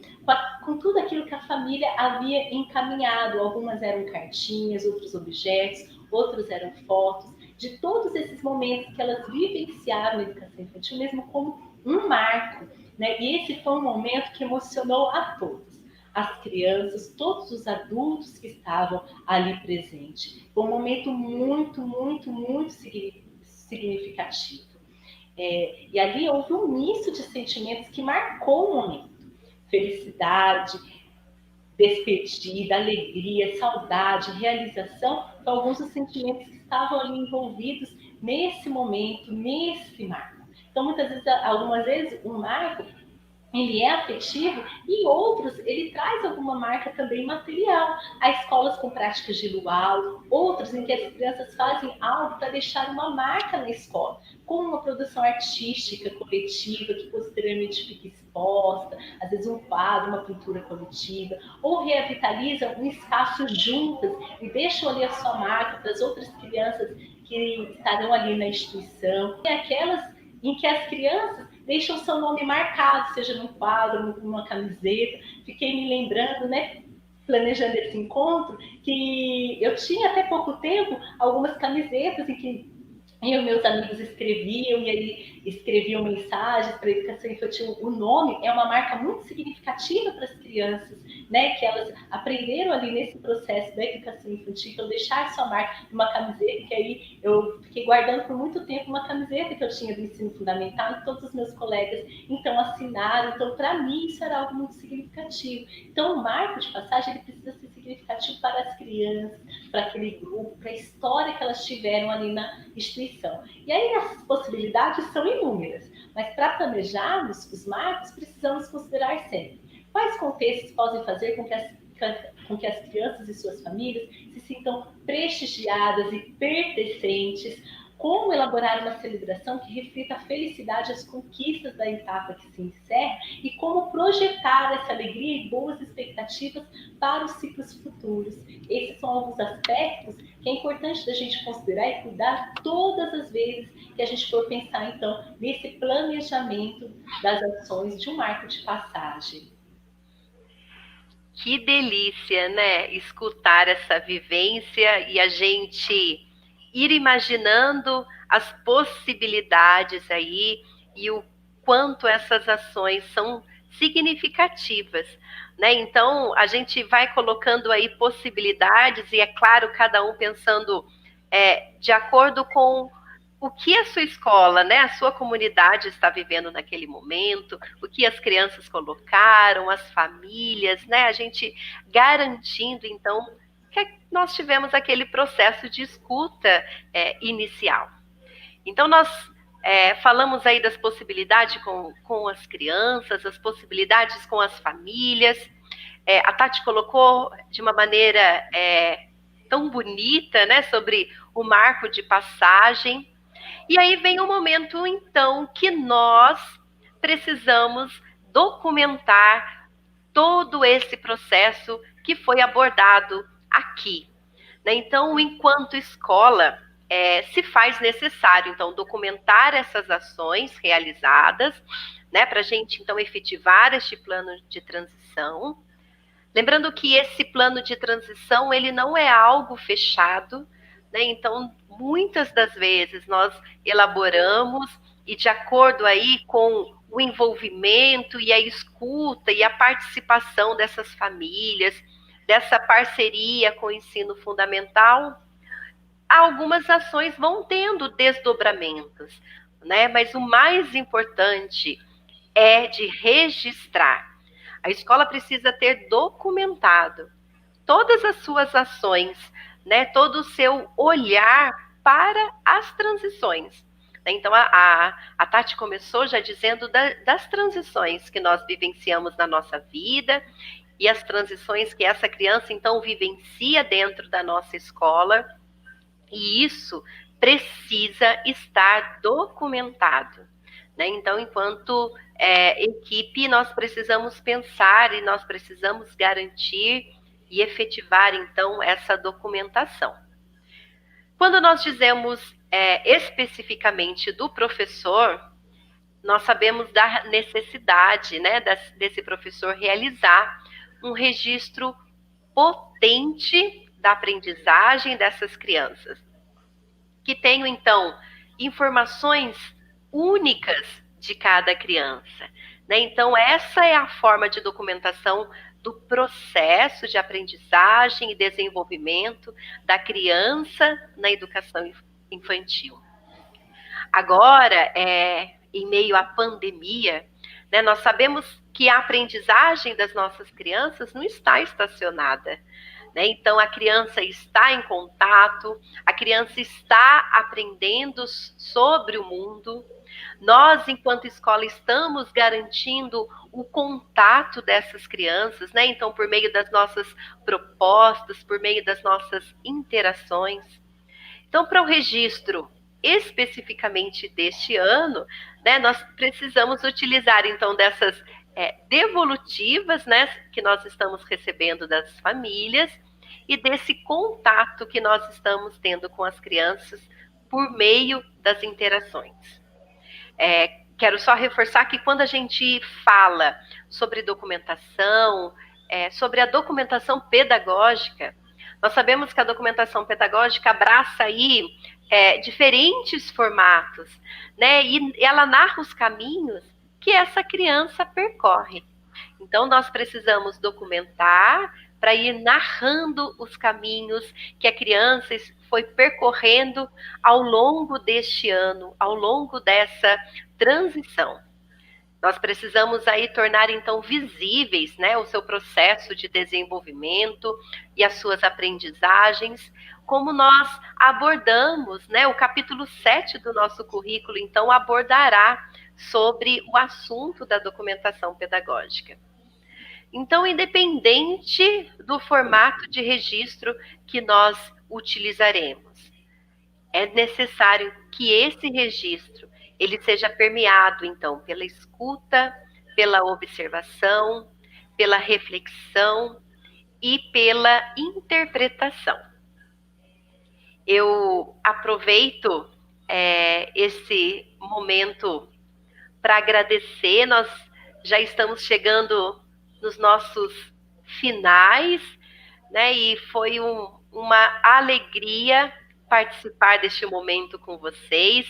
com tudo aquilo que a família havia encaminhado. Algumas eram cartinhas, outros objetos, outros eram fotos, de todos esses momentos que elas vivenciaram na educação infantil, mesmo como um marco, né? E esse foi um momento que emocionou a todos. As crianças, todos os adultos que estavam ali presentes. Foi um momento muito, muito, muito significativo. E ali houve um misto de sentimentos que marcou o momento. Felicidade, despedida, alegria, saudade, realização, são alguns dos sentimentos que estavam ali envolvidos nesse momento, nesse marco. Então, muitas vezes, algumas vezes, um marco ele é afetivo e outros ele traz alguma marca também material. Há escolas com práticas de luau, outros em que as crianças fazem algo para deixar uma marca na escola, como uma produção artística coletiva que posteriormente fica exposta, às vezes um quadro, uma pintura coletiva, ou revitalizam um espaço juntas e deixam ali a sua marca para as outras crianças que estarão ali na instituição. E aquelas em que as crianças deixam seu nome marcado, seja num quadro, numa camiseta. Fiquei me lembrando, né, planejando esse encontro, que eu tinha até pouco tempo algumas camisetas em que eu e meus amigos escreviam, e aí escreviam mensagens para a educação infantil. O nome é uma marca muito significativa para as crianças, né? Que elas aprenderam ali nesse processo da educação infantil, então deixar sua marca numa camiseta, que aí eu fiquei guardando por muito tempo uma camiseta que eu tinha do ensino fundamental, e todos os meus colegas então assinaram. Então, para mim, isso era algo muito significativo. Então, o marco de passagem ele precisa ser significativo para as crianças, para aquele grupo, para a história que elas tiveram ali na instituição. E aí as possibilidades são inúmeras, mas para planejarmos os marcos, precisamos considerar sempre quais contextos podem fazer com que as crianças e suas famílias se sintam prestigiadas e pertencentes, como elaborar uma celebração que reflita a felicidade e as conquistas da etapa que se encerra e como projetar essa alegria e boas expectativas para os ciclos futuros. Esses são alguns aspectos que é importante da gente considerar e cuidar todas as vezes que a gente for pensar, então, nesse planejamento das ações de um marco de passagem. Que delícia, né? Escutar essa vivência e a gente ir imaginando as possibilidades aí e o quanto essas ações são significativas, né? Então, a gente vai colocando aí possibilidades e, é claro, cada um pensando de acordo com o que a sua escola, né, a sua comunidade está vivendo naquele momento, o que as crianças colocaram, as famílias, né, a gente garantindo, então, que nós tivemos aquele processo de escuta inicial. Então, nós falamos aí das possibilidades com as crianças, as possibilidades com as famílias. A Tati colocou de uma maneira tão bonita, né, sobre o marco de passagem. E aí vem o momento, então, que nós precisamos documentar todo esse processo que foi abordado aqui, né? Então, enquanto escola, se faz necessário, então, documentar essas ações realizadas, né, para a gente, então, efetivar este plano de transição. Lembrando que esse plano de transição, ele não é algo fechado, né? Então, muitas das vezes nós elaboramos e de acordo aí com o envolvimento e a escuta e a participação dessas famílias, dessa parceria com o ensino fundamental, algumas ações vão tendo desdobramentos, né? Mas o mais importante é de registrar. A escola precisa ter documentado todas as suas ações, né? Todo o seu olhar para as transições. Então, a Tati começou já dizendo das transições que nós vivenciamos na nossa vida e as transições que essa criança, então, vivencia dentro da nossa escola. E isso precisa estar documentado, né? Então, enquanto equipe, nós precisamos pensar e nós precisamos garantir e efetivar, então, essa documentação. Quando nós dizemos especificamente do professor, nós sabemos da necessidade, né, desse professor realizar um registro potente da aprendizagem dessas crianças, que tenham, então, informações únicas de cada criança, né? Então, essa é a forma de documentação do processo de aprendizagem e desenvolvimento da criança na educação infantil. Agora, em meio à pandemia, né, nós sabemos que a aprendizagem das nossas crianças não está estacionada, né? Então, a criança está em contato, a criança está aprendendo sobre o mundo. Nós, enquanto escola, estamos garantindo o contato dessas crianças, né? Então, por meio das nossas propostas, por meio das nossas interações. Então, para o registro especificamente deste ano, né, nós precisamos utilizar, então, dessas devolutivas, né, que nós estamos recebendo das famílias e desse contato que nós estamos tendo com as crianças por meio das interações. Quero só reforçar que quando a gente fala sobre documentação, sobre a documentação pedagógica, nós sabemos que a documentação pedagógica abraça aí diferentes formatos, né? E ela narra os caminhos que essa criança percorre. Então, nós precisamos documentar para ir narrando os caminhos que a criança foi percorrendo ao longo deste ano, ao longo dessa transição. Nós precisamos aí tornar, então, visíveis, né, o seu processo de desenvolvimento e as suas aprendizagens, como nós abordamos, né, o capítulo 7 do nosso currículo, então, abordará sobre o assunto da documentação pedagógica. Então, independente do formato de registro que nós utilizaremos, é necessário que esse registro ele seja permeado, então, pela escuta, pela observação, pela reflexão e pela interpretação. Eu aproveito esse momento para agradecer. Nós já estamos chegando nos nossos finais, né? E foi uma alegria participar deste momento com vocês.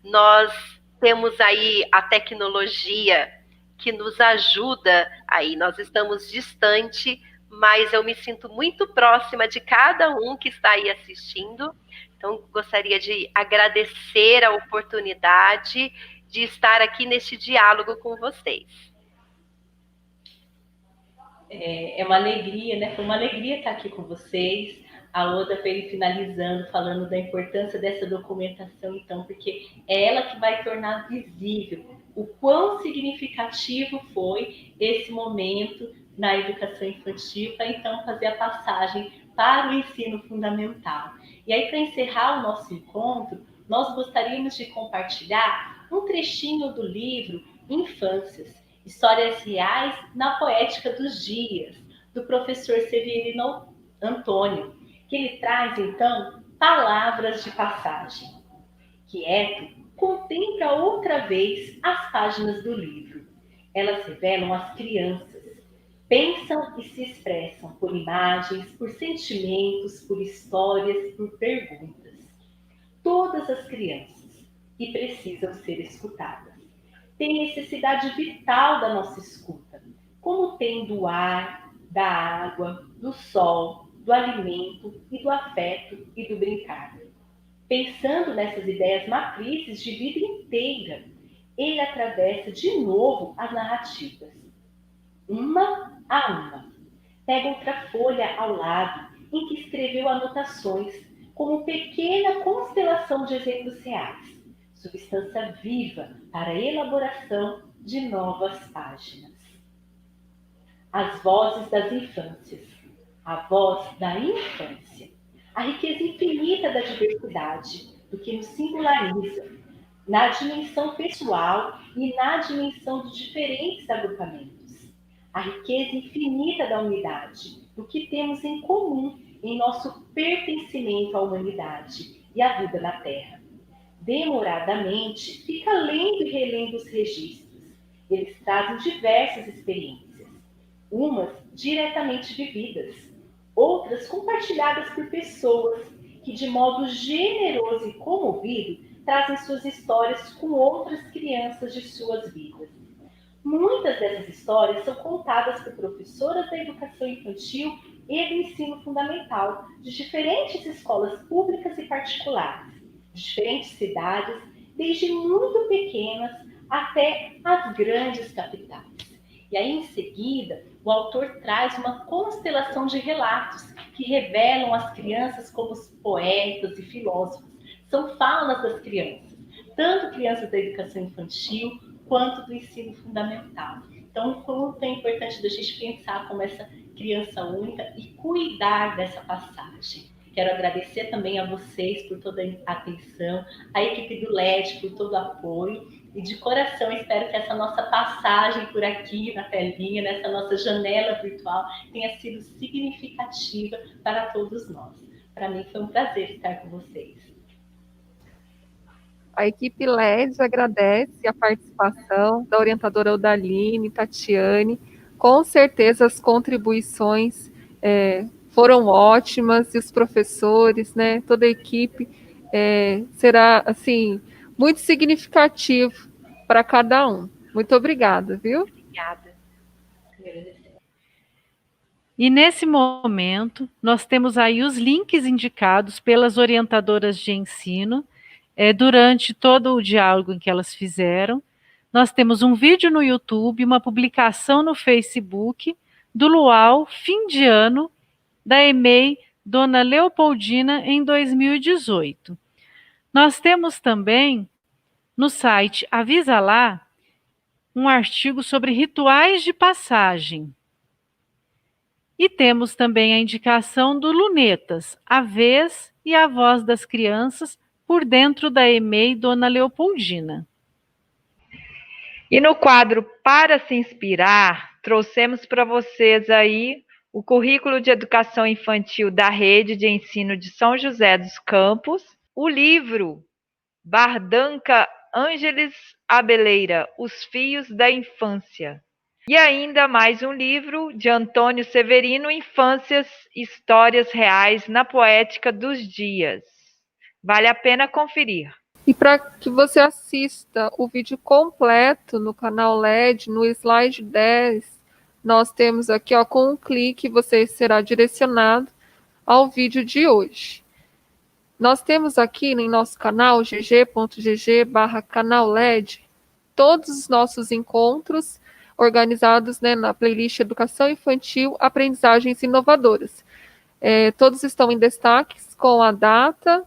Nós temos aí a tecnologia que nos ajuda aí. Nós estamos distante, mas eu me sinto muito próxima de cada um que está aí assistindo. Então, gostaria de agradecer a oportunidade de estar aqui neste diálogo com vocês. É uma alegria, né? Foi uma alegria estar aqui com vocês. A Oda veio finalizando, falando da importância dessa documentação, então, porque é ela que vai tornar visível o quão significativo foi esse momento na educação infantil, para então fazer a passagem para o ensino fundamental. E aí, para encerrar o nosso encontro, nós gostaríamos de compartilhar um trechinho do livro Infâncias, Histórias Reais na Poética dos Dias, do professor Severino Antônio, que ele traz, então, palavras de passagem. Quieto, contempla outra vez as páginas do livro. Elas revelam as crianças. Pensam e se expressam por imagens, por sentimentos, por histórias, por perguntas. Todas as crianças, e precisam ser escutadas. Têm necessidade vital da nossa escuta, como tem do ar, da água, do sol, do alimento e do afeto e do brincar. Pensando nessas ideias matrizes de vida inteira, ele atravessa de novo as narrativas, uma a uma. Pega outra folha ao lado, em que escreveu anotações, como pequena constelação de exemplos reais, substância viva para a elaboração de novas páginas. As vozes das infâncias, a voz da infância, a riqueza infinita da diversidade, do que nos singulariza, na dimensão pessoal e na dimensão de diferentes agrupamentos. A riqueza infinita da unidade, do que temos em comum em nosso pertencimento à humanidade e à vida na Terra. Demoradamente, fica lendo e relendo os registros. Eles trazem diversas experiências, umas diretamente vividas, outras compartilhadas por pessoas que, de modo generoso e comovido, trazem suas histórias com outras crianças de suas vidas. Muitas dessas histórias são contadas por professoras da educação infantil e do ensino fundamental, de diferentes escolas públicas e particulares, de diferentes cidades, desde muito pequenas até as grandes capitais. E aí, em seguida, o autor traz uma constelação de relatos que revelam as crianças como poetas e filósofos. São falas das crianças, tanto crianças da educação infantil quanto do ensino fundamental. Então, quanto é importante da gente pensar como essa criança única e cuidar dessa passagem. Quero agradecer também a vocês por toda a atenção, a equipe do LED por todo o apoio, e de coração espero que essa nossa passagem por aqui na telinha, nessa nossa janela virtual, tenha sido significativa para todos nós. Para mim foi um prazer estar com vocês. A equipe LED agradece a participação da orientadora Odaline, Tatiane. Com certeza as contribuições foram ótimas, e os professores, né, toda a equipe, será assim muito significativo para cada um. Muito obrigada, viu? Obrigada. E nesse momento, nós temos aí os links indicados pelas orientadoras de ensino durante todo o diálogo em que elas fizeram. Nós temos um vídeo no YouTube, uma publicação no Facebook do Luau, fim de ano, da EMEI Dona Leopoldina, em 2018. Nós temos também, no site Avisa Lá, um artigo sobre rituais de passagem. E temos também a indicação do Lunetas, A Vez e a Voz das Crianças, por dentro da EMEI Dona Leopoldina. E no quadro Para se Inspirar, trouxemos para vocês aí o currículo de educação infantil da Rede de Ensino de São José dos Campos, o livro Bardanca Ângeles Abeleira, Os Fios da Infância, e ainda mais um livro de Antônio Severino, Infâncias, Histórias Reais na Poética dos Dias. Vale a pena conferir. E para que você assista o vídeo completo no canal LED, no slide 10, nós temos aqui, ó, com um clique, você será direcionado ao vídeo de hoje. Nós temos aqui em nosso canal, gg.gg/canal LED, todos os nossos encontros organizados, né, na playlist Educação Infantil, Aprendizagens Inovadoras. Todos estão em destaques com a data,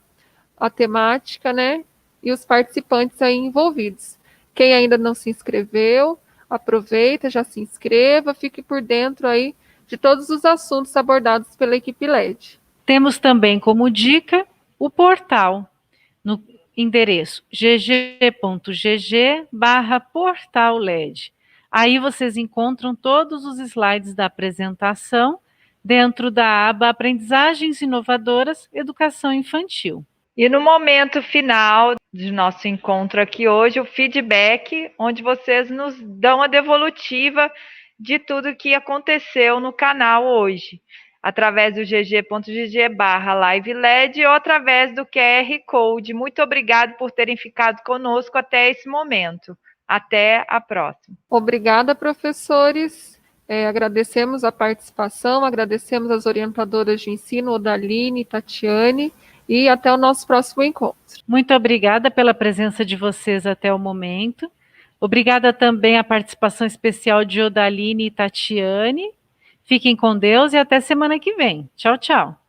a temática, né, e os participantes aí envolvidos. Quem ainda não se inscreveu, aproveita, já se inscreva, fique por dentro aí de todos os assuntos abordados pela equipe LED. Temos também como dica o portal, no endereço gg.gg/portal LED. Aí vocês encontram todos os slides da apresentação dentro da aba Aprendizagens Inovadoras, Educação Infantil. E no momento final de nosso encontro aqui hoje, o feedback, onde vocês nos dão a devolutiva de tudo que aconteceu no canal hoje, através do gg.gg/live-led ou através do QR Code. Muito obrigado por terem ficado conosco até esse momento. Até a próxima. Obrigada, professores. Agradecemos a participação, agradecemos as orientadoras de ensino, Odaline e Tatiane, e até o nosso próximo encontro. Muito obrigada pela presença de vocês até o momento. Obrigada também à participação especial de Odaline e Tatiane. Fiquem com Deus e até semana que vem. Tchau, tchau.